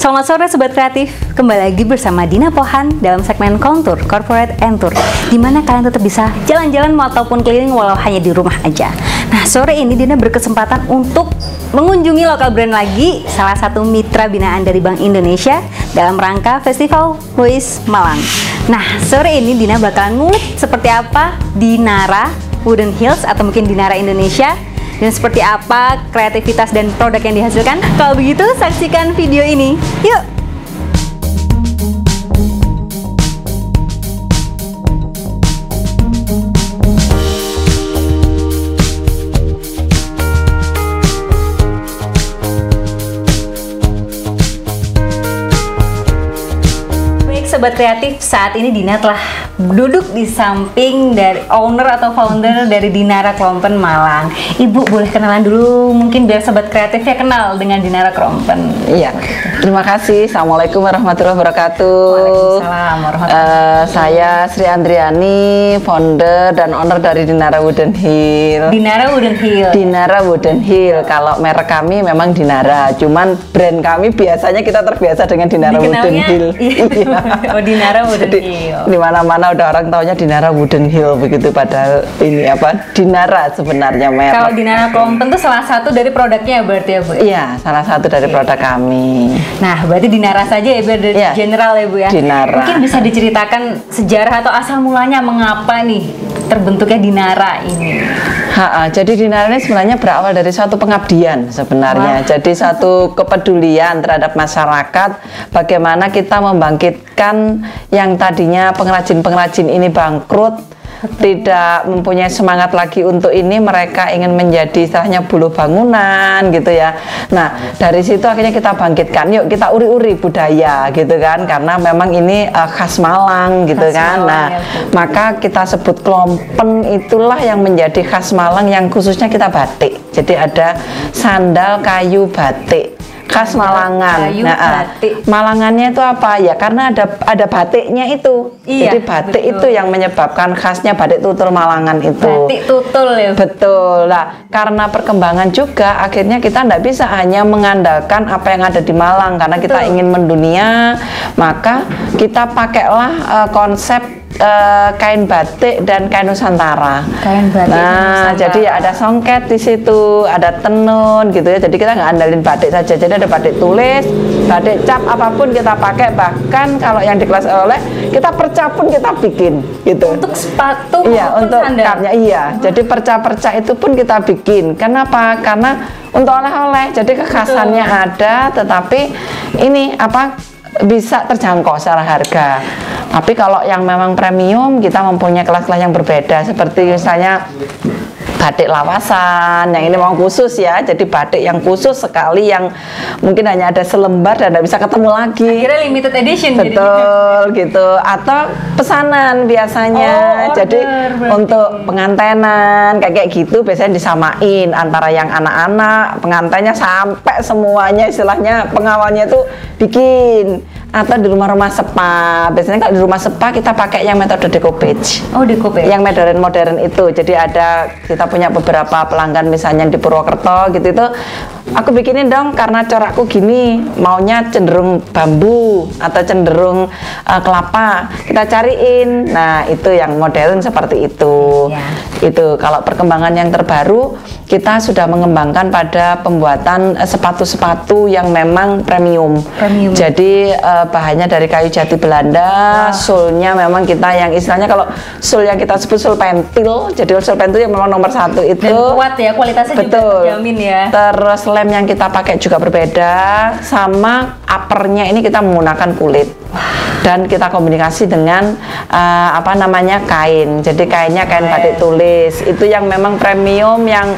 Selamat sore Sobat Kreatif, kembali lagi bersama Dina Pohan dalam segmen Kontur Corporate and Tour, di mana kalian tetap bisa jalan-jalan ataupun keliling walau hanya di rumah aja. Nah, sore ini Dina berkesempatan untuk mengunjungi lokal brand lagi, salah satu mitra binaan dari Bank Indonesia dalam rangka Festival Voice Malang. Nah, sore ini Dina bakalan ngulik seperti apa Dinara Wooden Hills atau mungkin Dinara Indonesia, dan seperti apa kreativitas dan produk yang dihasilkan. Kalau begitu, saksikan video ini. Yuk! Sobat Kreatif, saat ini Dina telah duduk di samping dari owner atau founder dari Dinara Klompen Malang. Ibu boleh kenalan dulu mungkin biar Sobat Kreatifnya kenal dengan Dinara Klompen. Iya, terima kasih. Assalamualaikum warahmatullahi wabarakatuh. Waalaikumsalam warahmatullahi wabarakatuh. Saya Sri Andriani, founder dan owner dari Dinara Wooden Hill. Dinara Wooden Hill. Dinara Wooden Hill. Kalau merek kami memang Dinara, cuman brand kami biasanya kita terbiasa dengan Dinara Wooden Hill. Iya. Oh, Dinara Wooden Hill. Di mana-mana udah orang taunya Dinara Wooden Hill begitu, padahal ini apa? Dinara sebenarnya merek. Kalau Dinara Klompen itu salah satu dari produknya berarti ya, Bu? Iya, salah satu dari produk kami. Nah, berarti Dinara saja ya, biar dari general ya, Bu ya. Dinara. Mungkin bisa diceritakan sejarah atau asal mulanya mengapa nih terbentuknya Dinara ini? Jadi Dinara ini sebenarnya berawal dari suatu pengabdian sebenarnya. Jadi satu kepedulian terhadap masyarakat, bagaimana kita membangkitkan yang tadinya pengrajin-pengrajin ini bangkrut, tidak mempunyai semangat lagi untuk ini, mereka ingin menjadi istilahnya buruh bangunan gitu ya. Nah, dari situ akhirnya kita bangkitkan, yuk kita uri-uri budaya gitu kan, karena memang ini khas Malang gitu kan. Nah, maka kita sebut Klompen itulah yang menjadi khas Malang, yang khususnya kita batik. Jadi ada sandal kayu batik khas Malangan. Malangannya itu apa ya? Karena ada batiknya itu. Jadi batik itu yang menyebabkan khasnya batik tutul Malangan itu. Batik tutul ya. Betul. Nah, karena perkembangan juga akhirnya kita tidak bisa hanya mengandalkan apa yang ada di Malang, karena kita ingin mendunia, maka kita pakailah konsep kain batik dan kain Nusantara. Kain batik. Nah, jadi ya ada songket di situ, ada tenun gitu ya. Jadi kita nggak andalin batik saja. Jadi ada batik tulis, batik cap, apapun kita pakai. Bahkan kalau yang di kelas oleh kita perca pun kita bikin gitu. Untuk sepatu, iya, untuk capnya, iya. Jadi perca-perca itu pun kita bikin. Kenapa? Karena untuk oleh-oleh. Jadi kekhasannya ada, tetapi ini apa? Bisa terjangkau secara harga. Tapi kalau yang memang premium, kita mempunyai kelas-kelas yang berbeda, seperti misalnya batik lawasan, yang ini memang khusus ya. Jadi batik yang khusus sekali, yang mungkin hanya ada selembar dan tidak bisa ketemu lagi. Akhirnya limited edition. Betul gitu. Atau pesanan biasanya. Jadi untuk pengantenan kayak gitu biasanya disamain antara yang anak-anak, pengantinnya sampai semuanya, istilahnya pengawalnya itu bikin. Atau di rumah-rumah spa. Biasanya kalau di rumah spa kita pakai yang metode decoupage. Oh, decoupage. Yang modern-modern itu. Jadi ada, kita punya beberapa pelanggan misalnya di Purwokerto gitu, itu aku bikinin dong karena corakku gini, maunya cenderung bambu atau cenderung kelapa, kita cariin. Nah, itu yang modern seperti itu. Itu kalau perkembangan yang terbaru, kita sudah mengembangkan pada pembuatan sepatu-sepatu yang memang premium. Jadi bahannya dari kayu jati Belanda. Sulnya memang kita yang istilahnya, kalau sul yang kita sebut sul pentil. Jadi sul pentil yang memang nomor satu itu. Dan kuat ya, kualitasnya juga terjamin ya. Terus lem yang kita pakai juga berbeda, sama uppernya ini kita menggunakan kulit. Dan kita komunikasi dengan apa namanya, kain. Jadi kainnya kain batik tulis. Itu yang memang premium, yang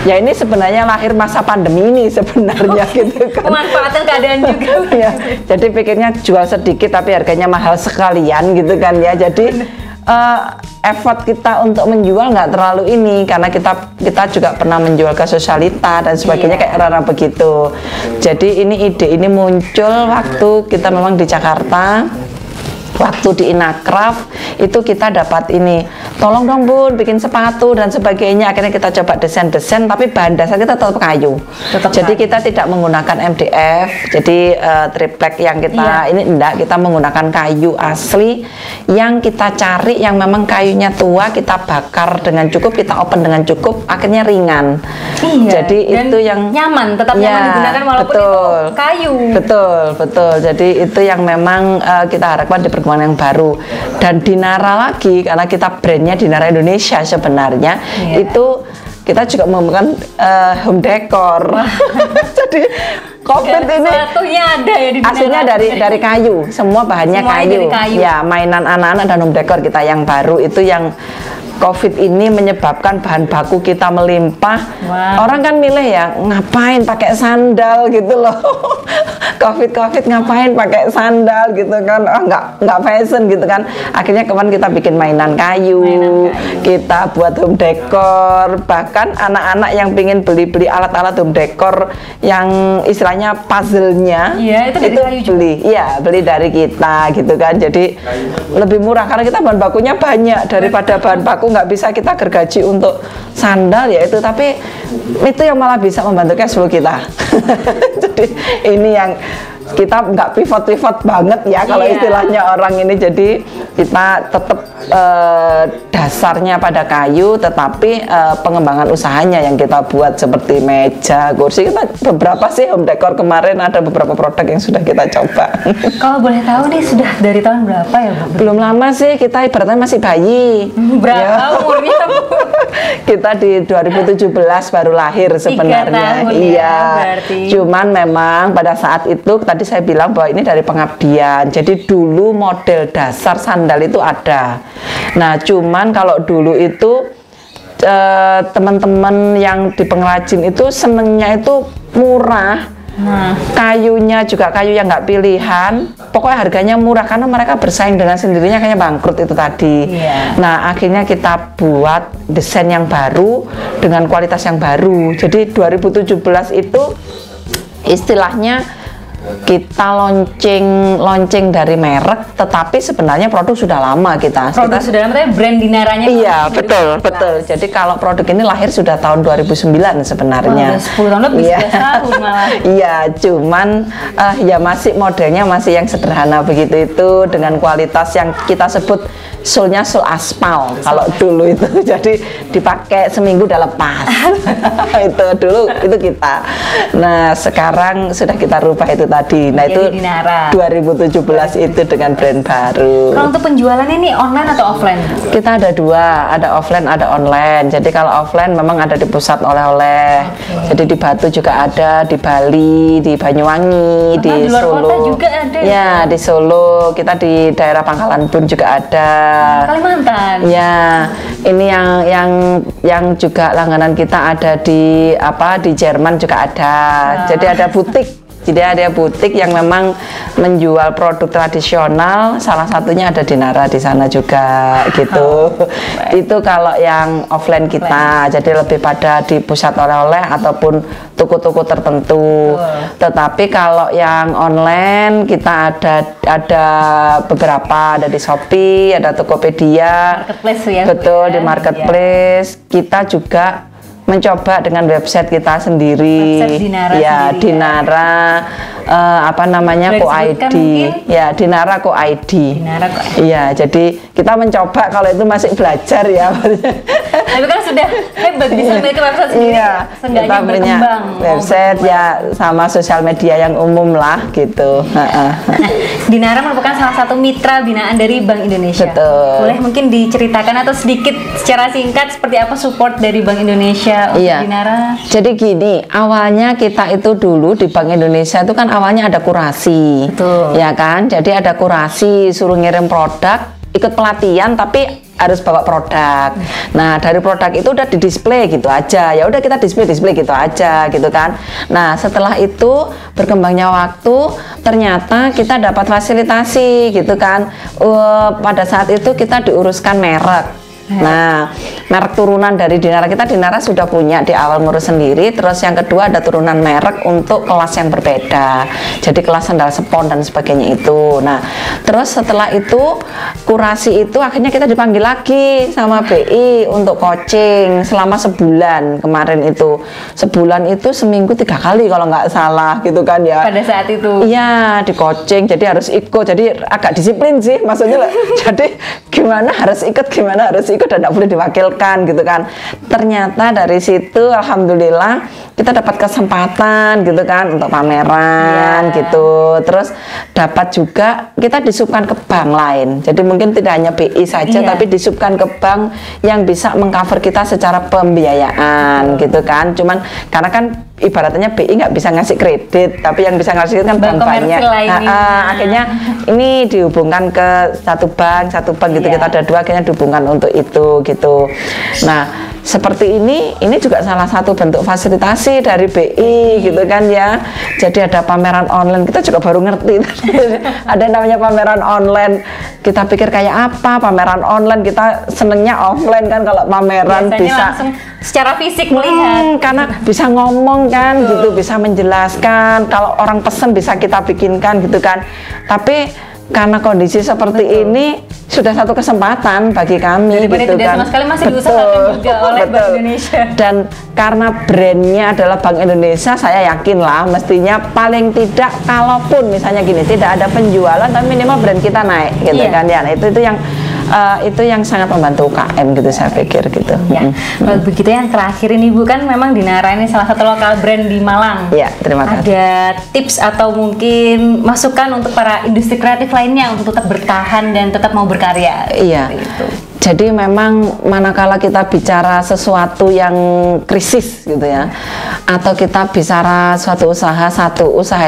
ya ini sebenarnya lahir masa pandemi ini sebenarnya gitu kan. Memanfaatkan keadaan juga. Ya, jadi pikirnya jual sedikit tapi harganya mahal sekalian gitu kan ya. Jadi effort kita untuk menjual nggak terlalu ini, karena kita juga pernah menjual ke sosialita dan sebagainya, kayak orang-orang begitu. Jadi ini ide ini muncul waktu kita memang di Jakarta. Waktu di Inacraft itu kita dapat ini tolong dong Bun bikin sepatu dan sebagainya. Akhirnya kita coba desain tapi bahan dasar kita tetap kayu. Jadi kita tidak menggunakan MDF, jadi triplek yang kita ini enggak, kita menggunakan kayu asli yang kita cari yang memang kayunya tua, kita bakar dengan cukup, kita open dengan cukup, akhirnya ringan. Jadi dan itu yang nyaman, tetap nyaman digunakan walaupun itu kayu. Betul. Jadi itu yang memang kita harapkan di perkembangan yang baru. Dan Dinara lagi, karena kita brandnya Dinara Indonesia sebenarnya, itu kita juga mengembangkan home decor. Jadi COVID ini ada ya di aslinya dari kayu, semua bahannya kayu. Ya, mainan anak-anak dan home decor kita yang baru itu yang COVID ini menyebabkan bahan baku kita melimpah. Orang kan milih ya, ngapain pakai sandal gitu loh. COVID ngapain pakai sandal gitu kan, nggak fashion gitu kan. Akhirnya kemarin kita bikin mainan kayu, kita buat home decor, bahkan anak-anak yang pingin beli alat-alat home decor yang istilahnya puzzle-nya, itu beli dari kita gitu kan. Jadi lebih murah karena kita bahan bakunya banyak daripada bahan baku nggak bisa kita gergaji untuk sandal ya itu, tapi itu yang malah bisa membantu cash flow kita. Jadi ini yang kita nggak pivot banget ya kalau istilahnya orang ini. Jadi kita tetap dasarnya pada kayu, tetapi pengembangan usahanya yang kita buat seperti meja, kursi. Kita beberapa sih home decor kemarin ada beberapa produk yang sudah kita coba. Kalau boleh tahu nih sudah dari tahun berapa ya Bu? Belum lama sih, kita ibaratnya masih bayi. Berapa umurnya Bu? Kita di 2017 baru lahir sebenarnya. 3 tahun iya. Berarti. Cuman memang pada saat itu tadi saya bilang bahwa ini dari pengabdian. Jadi dulu model dasar sandal itu ada. Nah, cuman kalau dulu itu teman-teman yang di pengrajin itu senengnya itu murah. Kayunya juga kayu yang nggak pilihan, pokoknya harganya murah karena mereka bersaing dengan sendirinya, kayaknya bangkrut itu tadi. Nah, akhirnya kita buat desain yang baru dengan kualitas yang baru. Jadi 2017 itu istilahnya kita launching dari merek, tetapi sebenarnya produk sudah lama kita sudah lama, tapi brand Dinaranya betul. Jadi kalau produk ini lahir sudah tahun 2009 sebenarnya. 10 tahun lebih, 11 tahun malah. Iya, cuman ya masih modelnya masih yang sederhana begitu itu dengan kualitas yang kita sebut sulnya sul aspal kalau dulu itu. Jadi dipakai seminggu udah lepas. Itu dulu itu kita. Nah, sekarang sudah kita rubah itu tadi. Nah, itu Dinara 2017 itu dengan brand baru. Kalau untuk penjualannya ini online atau offline? Kita ada dua, ada offline, ada online. Jadi kalau offline memang ada di pusat oleh-oleh. Jadi di Batu juga ada, di Bali, di Banyuwangi, di luar Solo. Kota juga ada. Ya, di Solo. Kita di daerah Pangkalan Bun juga ada. Kalimantan. Ya, ini yang juga langganan kita ada di Jerman juga ada. Jadi ada butik. Jadi ada butik yang memang menjual produk tradisional, salah satunya ada Dinara di sana juga gitu. Itu kalau yang offline kita, jadi lebih pada di pusat oleh-oleh ataupun toko-toko tertentu. Tetapi kalau yang online kita ada beberapa, ada di Shopee, ada Tokopedia, marketplace ya. Betul, di marketplace. Kita juga mencoba dengan website kita sendiri, Dinara Co.id, ya Dinara Co.id. Iya, jadi kita mencoba, kalau itu masih belajar ya. Tapi kan sudah hebat bisa memiliki website sendiri. Iya, kita punya website ya sama sosial media yang umum lah gitu. Dinara merupakan salah satu mitra binaan dari Bank Indonesia. Betul. Boleh mungkin diceritakan atau sedikit secara singkat seperti apa support dari Bank Indonesia untuk Dinara? Jadi gini, awalnya kita itu dulu di Bank Indonesia itu kan awalnya ada kurasi. Betul. Ya kan? Jadi ada kurasi, suruh ngirim produk, ikut pelatihan tapi harus bawa produk. Nah, dari produk itu udah di display gitu aja. Ya udah kita display gitu aja gitu kan. Nah, setelah itu berkembangnya waktu, ternyata kita dapat fasilitasi gitu kan. Pada saat itu kita diuruskan merek. Nah, merek turunan dari Dinara kita, Dinara sudah punya di awal ngurus sendiri. Terus yang kedua ada turunan merek untuk kelas yang berbeda. Jadi kelas sandal spon dan sebagainya itu. Nah, terus setelah itu kurasi itu akhirnya kita dipanggil lagi sama BI untuk coaching selama sebulan kemarin itu. Sebulan itu seminggu 3 kali kalau nggak salah gitu kan ya. Pada saat itu. Iya, di coaching. Jadi harus ikut. Jadi agak disiplin sih maksudnya. Jadi gimana harus ikut, gimana harus ikut dan tidak boleh diwakilkan gitu kan. Ternyata dari situ alhamdulillah kita dapat kesempatan gitu kan untuk pameran gitu. Terus dapat juga kita disubkan ke bank lain. Jadi mungkin tidak hanya BI saja tapi disubkan ke bank yang bisa mengcover kita secara pembiayaan gitu kan. Cuman karena kan ibaratnya BI nggak bisa ngasih kredit, tapi yang bisa ngasih kredit kan bank banyak. Akhirnya ini dihubungkan ke satu bank gitu. Kita ada 2, akhirnya dihubungkan untuk itu gitu. Nah, seperti ini juga salah satu bentuk fasilitasi dari BI gitu kan ya. Jadi ada pameran online, kita juga baru ngerti ada namanya pameran online. Kita pikir kayak apa pameran online, kita senengnya offline kan. Kalau pameran biasanya bisa langsung secara fisik melihat karena bisa ngomong kan gitu, bisa menjelaskan. Kalau orang pesen bisa kita bikinkan gitu kan. Tapi karena kondisi seperti ini sudah satu kesempatan bagi kami gitu kan. Sama sekali masih diusahakan juga oleh Bank Indonesia. Dan karena brandnya adalah Bank Indonesia, saya yakin lah mestinya paling tidak kalaupun misalnya gini tidak ada penjualan, tapi minimal brand kita naik gitu kan ya. Nah, itu yang sangat membantu UKM gitu saya pikir gitu. Ya. Kalau begitu yang terakhir ini Bu, kan memang Dinara ini salah satu lokal brand di Malang. Ya, terima kasih. Ada tips atau mungkin masukan untuk para industri kreatif lainnya untuk tetap bertahan dan tetap mau berkarya? Iya. Gitu. Jadi memang manakala kita bicara sesuatu yang krisis gitu ya, atau kita bicara satu usaha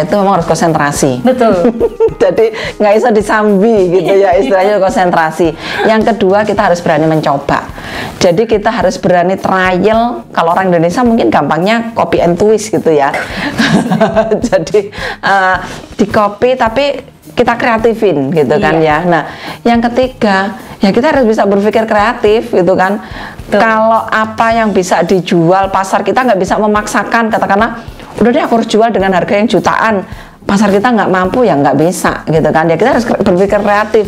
itu memang harus konsentrasi. Betul. Jadi nggak bisa disambi gitu ya, istilahnya konsentrasi. Yang kedua kita harus berani mencoba. Jadi kita harus berani trial. Kalau orang Indonesia mungkin gampangnya copy and twist gitu ya. Jadi di copy tapi kita kreatifin gitu kan ya. Nah, yang ketiga ya kita harus bisa berpikir kreatif gitu kan. Kalau apa yang bisa dijual pasar kita nggak bisa memaksakan, katakanlah udah deh aku harus jual dengan harga yang jutaan, pasar kita nggak mampu ya nggak bisa gitu kan ya. Kita harus berpikir kreatif.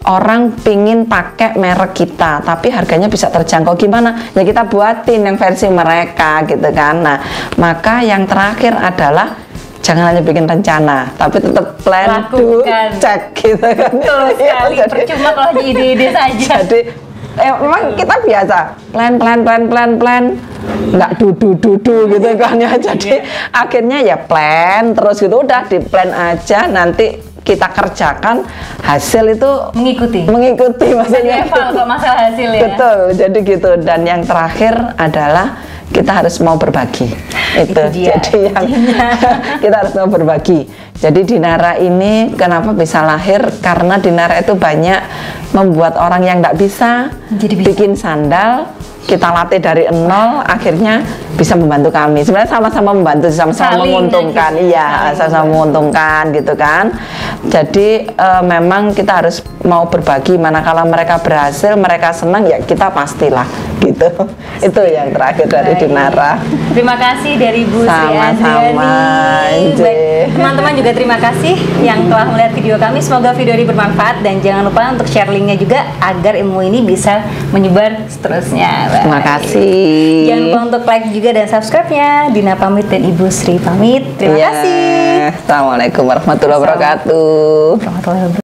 Orang pingin pakai merek kita tapi harganya bisa terjangkau, gimana ya kita buatin yang versi mereka gitu kan. Nah, maka yang terakhir adalah jangan hanya bikin rencana, tapi tetap plan, do, check gitu kan. Betul sekali, percuma kalau hanya ide-ide saja. Jadi memang kita biasa plan, nggak do gitu kan ya. Jadi akhirnya ya plan terus gitu, udah di plan aja, nanti kita kerjakan, hasil itu mengikuti maksudnya kalau masalah hasil ya. Betul, jadi gitu. Dan yang terakhir adalah kita harus mau berbagi. Itu jadi yang kita harus mau berbagi. Jadi Dinara ini kenapa bisa lahir, karena Dinara itu banyak membuat orang yang nggak bisa bikin sandal, kita latih dari nol, akhirnya bisa membantu kami. Sebenarnya sama-sama membantu, sama-sama menguntungkan. Iya, sama-sama menguntungkan gitu kan. Jadi memang kita harus mau berbagi. Manakala mereka berhasil, mereka senang, ya kita pastilah gitu. Itu yang terakhir dari Dinara. Terima kasih dari Bu Sri Adriani. Teman-teman juga terima kasih yang telah melihat video kami. Semoga video ini bermanfaat dan jangan lupa untuk share linknya juga agar ilmu ini bisa menyebar seterusnya. Terima kasih. Jangan lupa untuk like juga dan subscribe-nya. Dina pamit dan Ibu Sri pamit. Terima kasih. Assalamualaikum warahmatullahi wabarakatuh.